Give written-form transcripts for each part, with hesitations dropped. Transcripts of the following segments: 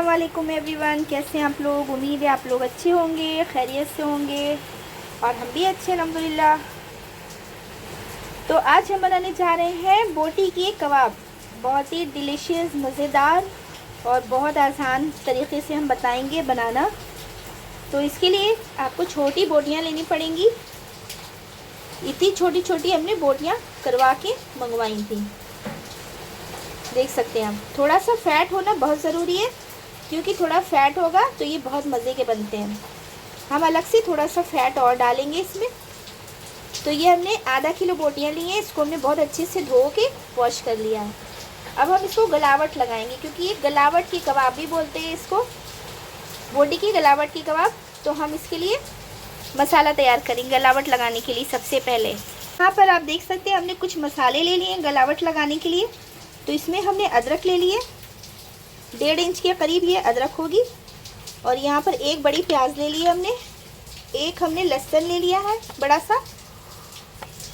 अस्सलाम वालेकुम एवरीवन, कैसे हैं आप लोग। उम्मीद है आप लोग अच्छे होंगे, खैरियत से होंगे और हम भी अच्छे अल्हम्दुलिल्लाह। तो आज हम बनाने जा रहे हैं बोटी के कबाब। बहुत ही डिलीशियस, मज़ेदार और बहुत आसान तरीके से हम बताएंगे बनाना। तो इसके लिए आपको छोटी बोटियां लेनी पड़ेंगी। इतनी छोटी छोटी हमने बोटियां करवा के मंगवाई थी, देख सकते हैं आप। थोड़ा सा फ़ैट होना बहुत ज़रूरी है, क्योंकि थोड़ा फ़ैट होगा तो ये बहुत मज़े के बनते हैं। हम अलग से थोड़ा सा फ़ैट और डालेंगे इसमें। तो ये हमने आधा किलो बोटियां ली हैं। इसको हमने बहुत अच्छे से धो के वॉश कर लिया है। अब हम इसको गलावट लगाएंगे, क्योंकि ये गलावट की कबाब भी बोलते हैं इसको, बोटी की गलावट की कबाब। तो हम इसके लिए मसाला तैयार करेंगे गलावट लगाने के लिए। सबसे पहले यहाँ पर आप देख सकते हैं हमने कुछ मसाले ले लिए गलावट लगाने के लिए। तो इसमें हमने अदरक ले लिए, 1.5 इंच के करीब ये अदरक होगी। और यहाँ पर एक बड़ी प्याज ले ली हमने। एक हमने लहसुन ले लिया है बड़ा सा,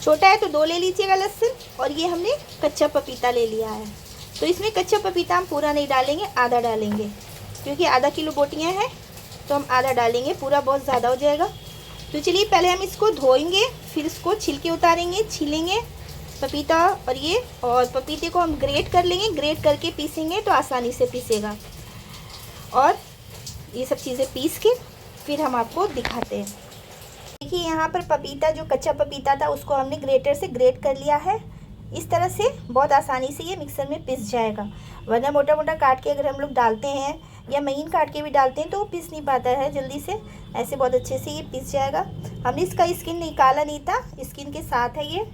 छोटा है तो 2 ले लीजिएगा लहसुन। और ये हमने कच्चा पपीता ले लिया है। तो इसमें कच्चा पपीता हम पूरा नहीं डालेंगे, आधा डालेंगे, क्योंकि आधा किलो बोटियाँ हैं तो हम आधा डालेंगे, पूरा बहुत ज़्यादा हो जाएगा। तो चलिए पहले हम इसको धोएंगे, फिर इसको छिलके उतारेंगे, छीलेंगे पपीता। और पपीते को हम ग्रेट कर लेंगे, ग्रेट करके पीसेंगे तो आसानी से पीसेगा। और ये सब चीज़ें पीस के फिर हम आपको दिखाते हैं। देखिए यहाँ पर पपीता, जो कच्चा पपीता था उसको हमने ग्रेटर से ग्रेट कर लिया है। इस तरह से बहुत आसानी से ये मिक्सर में पिस जाएगा। वरना मोटा मोटा काट के अगर हम लोग डालते हैं या महीन काट के भी डालते हैं तो वो पिस नहीं पाता है जल्दी से। ऐसे बहुत अच्छे से ये पिस जाएगा। हमने इसका स्किन निकाला नहीं था, स्किन के साथ है ये।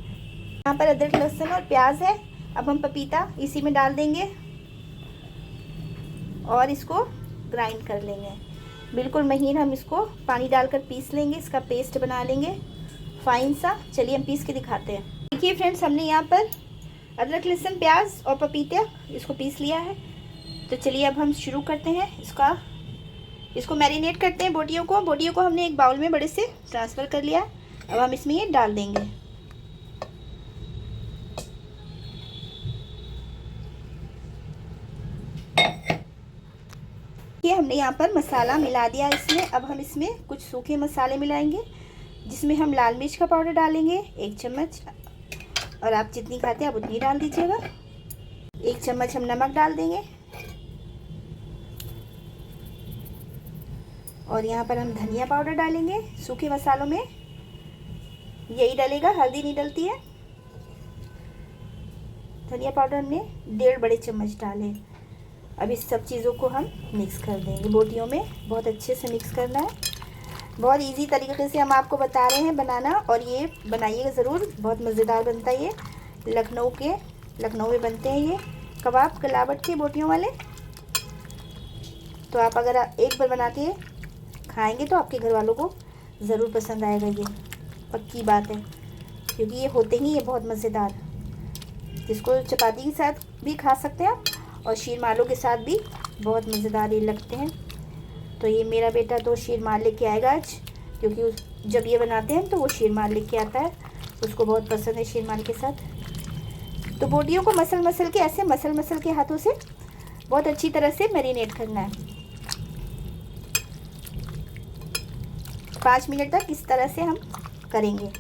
यहाँ पर अदरक लहसुन और प्याज है। अब हम पपीता इसी में डाल देंगे और इसको ग्राइंड कर लेंगे बिल्कुल महीन। हम इसको पानी डालकर पीस लेंगे, इसका पेस्ट बना लेंगे फाइन सा। चलिए हम पीस के दिखाते हैं। देखिए फ्रेंड्स, हमने यहाँ पर अदरक लहसुन प्याज और पपीता इसको पीस लिया है। तो चलिए अब हम शुरू करते हैं इसको मैरिनेट करते हैं बोटियों को हमने एक बाउल में बड़े से ट्रांसफ़र कर लिया। अब हम इसमें ये डाल देंगे। ये हमने यहाँ पर मसाला मिला दिया इसमें। अब हम इसमें कुछ सूखे मसाले मिलाएंगे, जिसमें हम लाल मिर्च का पाउडर डालेंगे 1 चम्मच। और आप जितनी खाते हैं आप उतनी डाल दीजिएगा। 1 चम्मच हम नमक डाल देंगे। और यहाँ पर हम धनिया पाउडर डालेंगे। सूखे मसालों में यही डलेगा, हल्दी नहीं डलती है। धनिया पाउडर हमने 1.5 बड़े चम्मच डाले। अब इस सब चीज़ों को हम मिक्स कर देंगे बोटियों में। बहुत अच्छे से मिक्स करना है। बहुत इजी तरीके से हम आपको बता रहे हैं बनाना, और ये बनाइएगा ज़रूर, बहुत मज़ेदार बनता है ये। लखनऊ में बनते हैं ये कबाब, गलावट के बोटियों वाले। तो आप अगर एक बार बना के खाएँगे तो आपके घर वालों को ज़रूर पसंद आएगा, ये पक्की बात है। क्योंकि ये होते ही ये बहुत मज़ेदार, जिसको चपाती के साथ भी खा सकते हैं आप और शीरमालों के साथ भी बहुत मज़ेदार ये लगते हैं। तो ये मेरा बेटा तो शीरमाल लेके आएगा आज, क्योंकि जब ये बनाते हैं तो वो शीरमाल लेके आता है, उसको बहुत पसंद है शीरमाल के साथ। तो बोटियों को मसल के ऐसे मसल के हाथों से बहुत अच्छी तरह से मैरिनेट करना है। 5 मिनट तक इस तरह से हम करेंगे।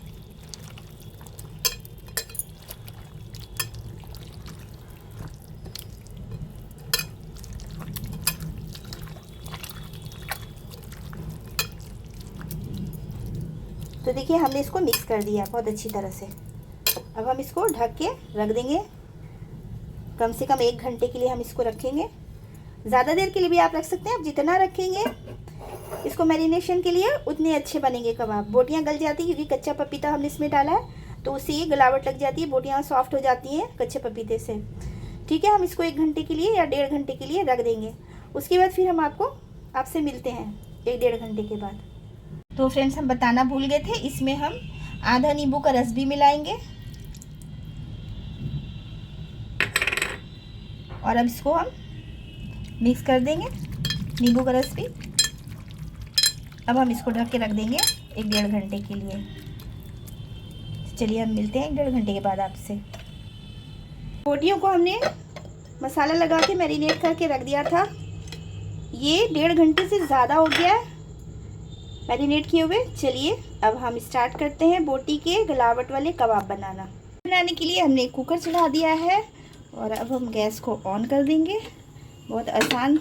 तो देखिए हमने इसको मिक्स कर दिया बहुत अच्छी तरह से। अब हम इसको ढक के रख देंगे। कम से कम 1 घंटे के लिए हम इसको रखेंगे। ज़्यादा देर के लिए भी आप रख सकते हैं। आप जितना रखेंगे इसको मैरिनेशन के लिए उतने अच्छे बनेंगे कबाब। बोटियां गल जाती है, क्योंकि कच्चा पपीता हमने इसमें डाला है, तो उससे ये गलावट लग जाती है, बोटियां सॉफ्ट हो जाती हैं कच्चे पपीते से। ठीक है, हम इसको 1 घंटे के लिए या 1.5 घंटे के लिए रख देंगे। उसके बाद फिर हम आपसे मिलते हैं 1-1.5 घंटे के बाद। तो फ्रेंड्स, हम बताना भूल गए थे, इसमें हम आधा नींबू का रस भी मिलाएंगे। और अब इसको हम मिक्स कर देंगे, नींबू का रस भी। अब हम इसको ढक के रख देंगे 1-1.5 घंटे के लिए। चलिए हम मिलते हैं 1-1.5 घंटे के बाद आपसे। बोटियों को हमने मसाला लगा के मैरिनेट करके रख दिया था। ये 1.5 घंटे से ज़्यादा हो गया है मैरिनेट किए हुए। चलिए अब हम स्टार्ट करते हैं बोटी के गलावट वाले कबाब बनाने के लिए हमने कुकर चढ़ा दिया है और अब हम गैस को ऑन कर देंगे। बहुत आसान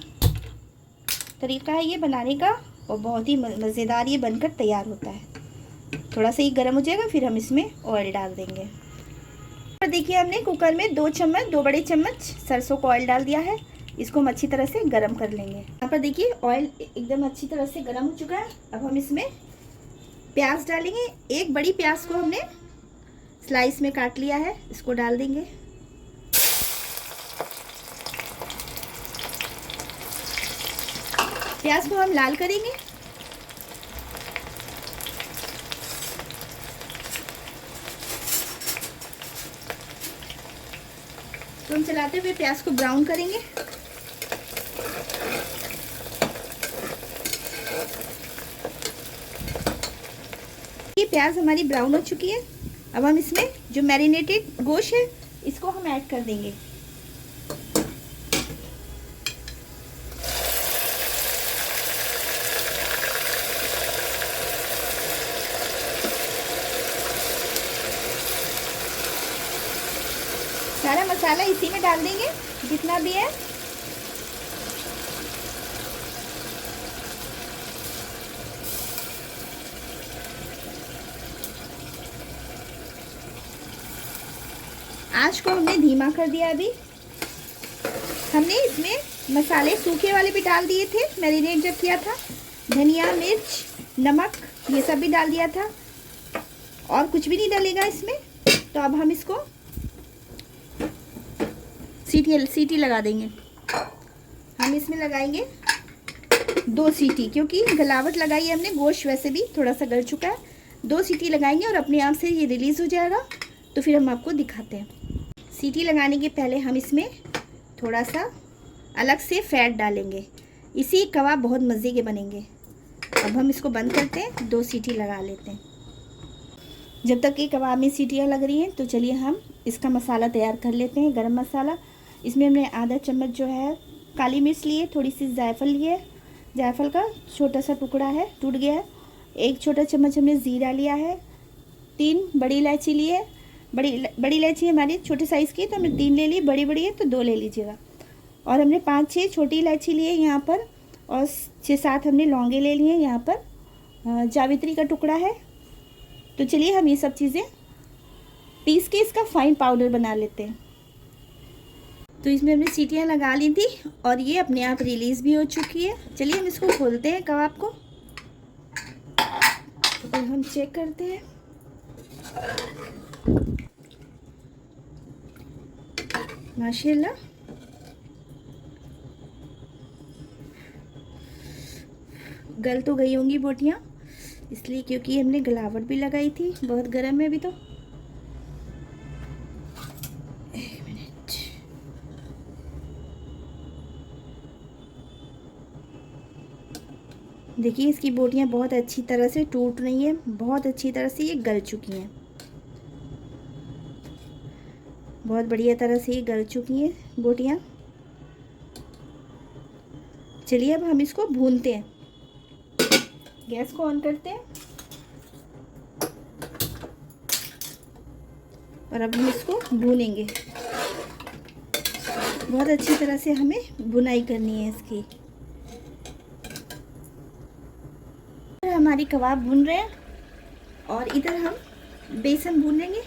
तरीका है ये बनाने का और बहुत ही मज़ेदार ये बनकर तैयार होता है। थोड़ा सा ही गर्म हो जाएगा फिर हम इसमें ऑयल डाल देंगे। और देखिए हमने कुकर में 2 बड़े चम्मच सरसों का ऑयल डाल दिया है। इसको हम अच्छी तरह से गरम कर लेंगे। यहाँ पर देखिए ऑयल एकदम अच्छी तरह से गरम हो चुका है। अब हम इसमें प्याज डालेंगे। एक बड़ी प्याज को हमने स्लाइस में काट लिया है, इसको डाल देंगे। प्याज को हम लाल करेंगे। तो हम चलाते हुए प्याज को ब्राउन करेंगे। ये प्याज हमारी ब्राउन हो चुकी है। अब हम इसमें जो मैरिनेटेड गोश्त है इसको हम ऐड कर देंगे। सारा मसाला इसी में डाल देंगे जितना भी है। आंच को हमने धीमा कर दिया। अभी हमने इसमें मसाले सूखे वाले भी डाल दिए थे मैरिनेट जब किया था। धनिया, मिर्च, नमक ये सब भी डाल दिया था और कुछ भी नहीं डलेगा इसमें। तो अब हम इसको सीटी लगा देंगे। हम इसमें लगाएंगे 2 सीटी, क्योंकि गलावट लगाई है हमने। गोश्त वैसे भी थोड़ा सा गल चुका है। 2 सीटी लगाएंगे और अपने आप से ये रिलीज़ हो जाएगा। तो फिर हम आपको दिखाते हैं। सीटी लगाने के पहले हम इसमें थोड़ा सा अलग से फैट डालेंगे। इसी कबाब बहुत मज़े के बनेंगे। अब हम इसको बंद करते हैं, 2 सीटी लगा लेते हैं। जब तक ये कबाब में सीटियाँ लग रही हैं तो चलिए हम इसका मसाला तैयार कर लेते हैं। गरम मसाला, इसमें हमने आधा चम्मच जो है काली मिर्च लिए, थोड़ी सी जायफल लिए। जायफल का छोटा सा टुकड़ा है, टूट गया है। 1 छोटा चम्मच हमने ज़ीरा लिया है। 3 बड़ी इलायची लिए। बड़ी इलायची हमारी छोटे साइज़ की, तो हमने 3 ले ली। बड़ी है तो 2 ले लीजिएगा। और हमने 5-6 छोटी इलायची लिए यहाँ पर और 6-7 हमने लौंगे ले लिए। यहाँ पर जावित्री का टुकड़ा है। तो चलिए हम ये सब चीज़ें पीस के इसका फाइन पाउडर बना लेते हैं। तो इसमें हमने सीटियाँ लगा ली थी और ये अपने आप रिलीज़ भी हो चुकी है। चलिए हम इसको खोलते हैं कबाब को और हम चेक करते हैं। माशाल्लाह गल तो गई होंगी बोटियाँ, इसलिए क्योंकि हमने गलावट भी लगाई थी। बहुत गर्म है अभी तो। एक मिनट, देखिए इसकी बोटियाँ बहुत अच्छी तरह से टूट रही हैं। बहुत अच्छी तरह से ये गल चुकी हैं। बहुत बढ़िया तरह से ये गल चुकी हैं बोटियाँ। चलिए अब हम इसको भूनते हैं। गैस को ऑन करते हैं और अब हम इसको भूनेंगे। बहुत अच्छी तरह से हमें भुनाई करनी है इसकी। हमारी कबाब भून रहे हैं और इधर हम बेसन भूनेंगे।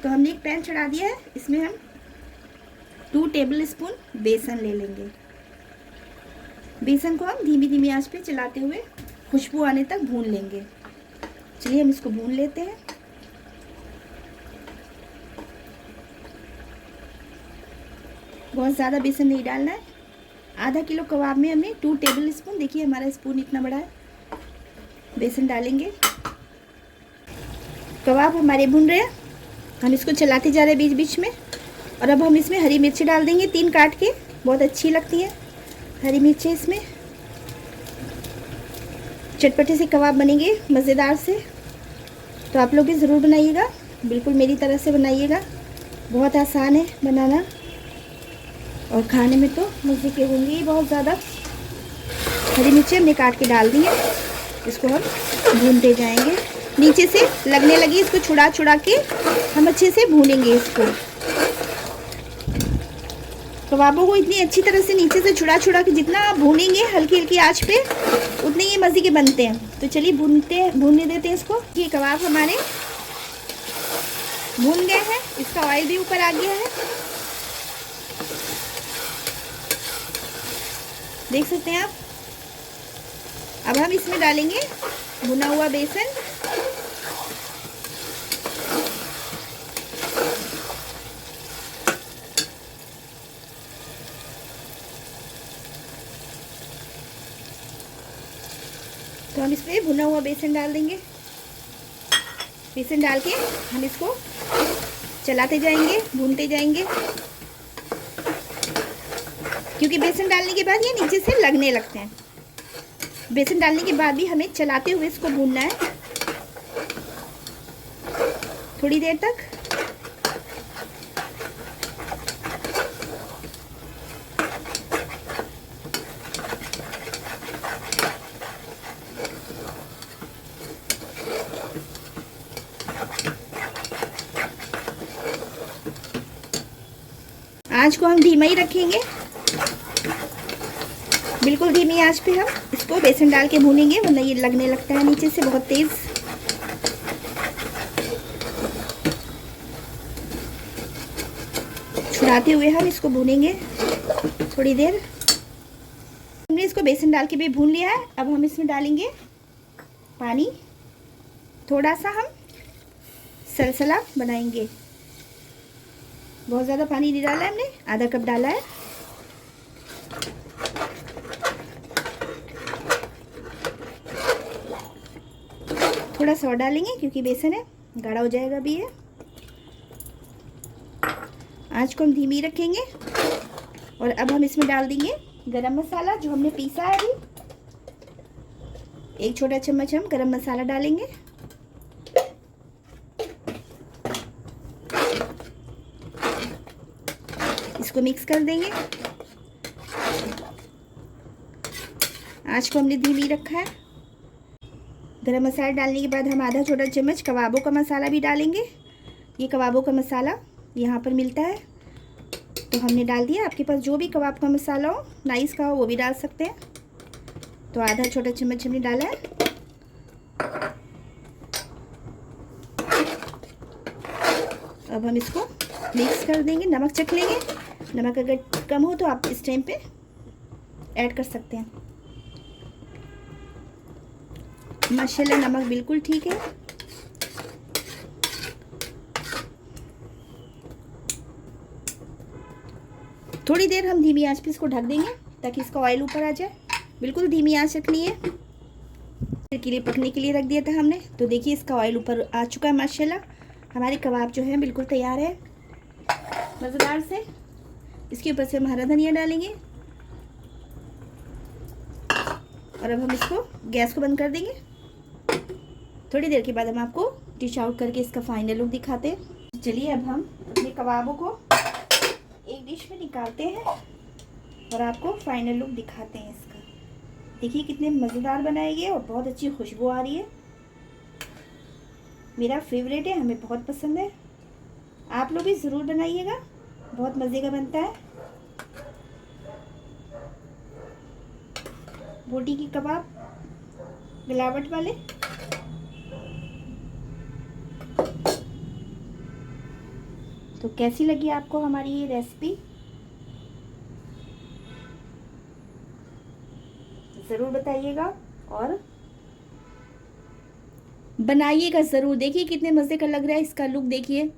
तो हमने एक पैन चढ़ा दिया है। इसमें हम 2 टेबल स्पून बेसन ले लेंगे। बेसन को हम धीमी धीमी आंच पे चलाते हुए खुशबू आने तक भून लेंगे। चलिए हम इसको भून लेते हैं। बहुत ज़्यादा बेसन नहीं डालना है। आधा किलो कबाब में हमने 2 टेबल स्पून, देखिए हमारा स्पून इतना बड़ा है, बेसन डालेंगे। कबाब हमारे भून रहे हैं। हम इसको चलाते जा रहे हैं बीच बीच में। और अब हम इसमें हरी मिर्ची डाल देंगे, 3 काट के। बहुत अच्छी लगती है हरी मिर्चें इसमें। चटपटे से कबाब बनेंगे मज़ेदार से। तो आप लोग भी ज़रूर बनाइएगा, बिल्कुल मेरी तरह से बनाइएगा। बहुत आसान है बनाना। और खाने में तो मज़े के होंगे ही बहुत ज़्यादा। हरी मिर्ची हमने काट के डाल दी है, इसको हम भूनते जाएंगे। नीचे से लगने लगी, इसको छुड़ा छुड़ा के हम अच्छे से भूनेंगे। इसको कबाबों को इतनी अच्छी तरह से नीचे से छुड़ा छुड़ा के जितना आप भूनेंगे हल्की हल्की आंच पे, उतने ये मज़े के बनते हैं। तो चलिए भूनने देते हैं इसको। ये कबाब हमारे भून गए हैं, इसका ऑयल भी ऊपर आ गया है, देख सकते हैं आप। अब हम इसमें डालेंगे भुना हुआ बेसन, तो हम इसमें भुना हुआ बेसन डाल देंगे। बेसन डाल के हम इसको चलाते जाएंगे, भूनते जाएंगे, क्योंकि बेसन डालने के बाद ये नीचे से लगने लगते हैं। बेसन डालने के बाद भी हमें चलाते हुए इसको भूनना है थोड़ी देर तक। आंच को हम धीमा ही रखेंगे, बिल्कुल धीमी आंच पे हम इसको बेसन डाल के भूनेंगे, वरना ये लगने लगता है नीचे से बहुत तेज। छुड़ाते हुए हम इसको भूनेंगे थोड़ी देर। हमने इसको बेसन डाल के भी भून लिया है। अब हम इसमें डालेंगे पानी, थोड़ा सा हम सलसला बनाएंगे। बहुत ज़्यादा पानी नहीं डाला है हमने, आधा कप डाला है। थोड़ा सा और डालेंगे क्योंकि बेसन है, गाढ़ा हो जाएगा भी है। आंच को हम धीमी रखेंगे। और अब हम इसमें डाल देंगे गरम मसाला जो हमने पीसा है अभी। 1 छोटा चम्मच हम गरम मसाला डालेंगे। इसको मिक्स कर देंगे। आंच को हमने धीमी रखा है। गरम मसाला डालने के बाद हम आधा छोटा चम्मच कबाबों का मसाला भी डालेंगे। ये कबाबों का मसाला यहाँ पर मिलता है, तो हमने डाल दिया। आपके पास जो भी कबाब का मसाला हो, नाइस का हो, वो भी डाल सकते हैं। तो आधा छोटा चम्मच हमने डाला है। अब हम इसको मिक्स कर देंगे, नमक चख लेंगे। नमक अगर कम हो तो आप इस टाइम पे ऐड कर सकते हैं। माशाल्लाह नमक बिल्कुल ठीक है। थोड़ी देर हम धीमी आंच पे इसको ढक देंगे ताकि इसका ऑयल ऊपर आ जाए। बिल्कुल धीमी आंच रखनी है। के लिए पकने के लिए रख दिया था हमने। तो देखिए इसका ऑयल ऊपर आ चुका है माशाल्लाह। हमारे कबाब जो है बिल्कुल तैयार है मज़ेदार से। इसके ऊपर से हम हरा धनिया डालेंगे और अब हम इसको गैस को बंद कर देंगे। थोड़ी देर के बाद हम आपको डिश आउट करके इसका फाइनल लुक दिखाते हैं। चलिए अब हम अपने कबाबों को एक डिश में निकालते हैं और आपको फाइनल लुक दिखाते हैं इसका। देखिए कितने मज़ेदार बनाए गए और बहुत अच्छी खुशबू आ रही है। मेरा फेवरेट है, हमें बहुत पसंद है। आप लोग भी ज़रूर बनाइएगा, बहुत मज़े का बनता है। बोटी की कबाब मिलावट वाले। तो कैसी लगी आपको हमारी ये रेसिपी, ज़रूर बताइएगा और बनाइएगा ज़रूर। देखिए कितने मज़े का लग रहा है, इसका लुक देखिए।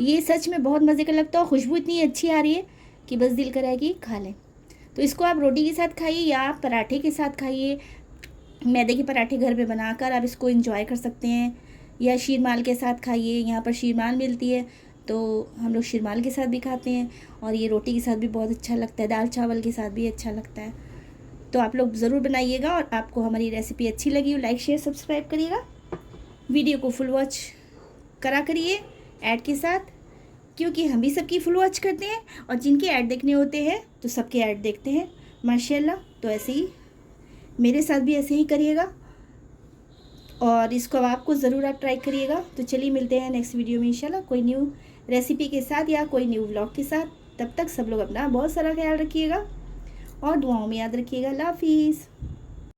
ये सच में बहुत मज़े का लगता है। खुशबू इतनी अच्छी आ रही है कि बस दिल करा कि खा लें। तो इसको आप रोटी के साथ खाइए या आप पराठे के साथ खाइए। मैदे के पराठे घर पे बनाकर आप इसको एंजॉय कर सकते हैं, या शीरमाल के साथ खाइए। यहाँ पर शीरमाल मिलती है तो हम लोग शीरमाल के साथ भी खाते हैं, और ये रोटी के साथ भी बहुत अच्छा लगता है, दाल चावल के साथ भी अच्छा लगता है। तो आप लोग ज़रूर बनाइएगा। और आपको हमारी रेसिपी अच्छी लगी हो लाइक शेयर सब्सक्राइब करिएगा। वीडियो को फुल वॉच करा करिए ऐड के साथ, क्योंकि हम भी सबकी फुल वॉच करते हैं और जिनके ऐड देखने होते हैं तो सबके ऐड देखते हैं माशाल्लाह। तो ऐसे ही मेरे साथ भी ऐसे ही करिएगा और इसको अब आपको ज़रूर आप ट्राई करिएगा। तो चलिए मिलते हैं नेक्स्ट वीडियो में इंशाल्लाह कोई न्यू रेसिपी के साथ या कोई न्यू व्लॉग के साथ। तब तक सब लोग अपना बहुत सारा ख्याल रखिएगा और दुआओं में याद रखिएगा। अल्लाह हाफिज़।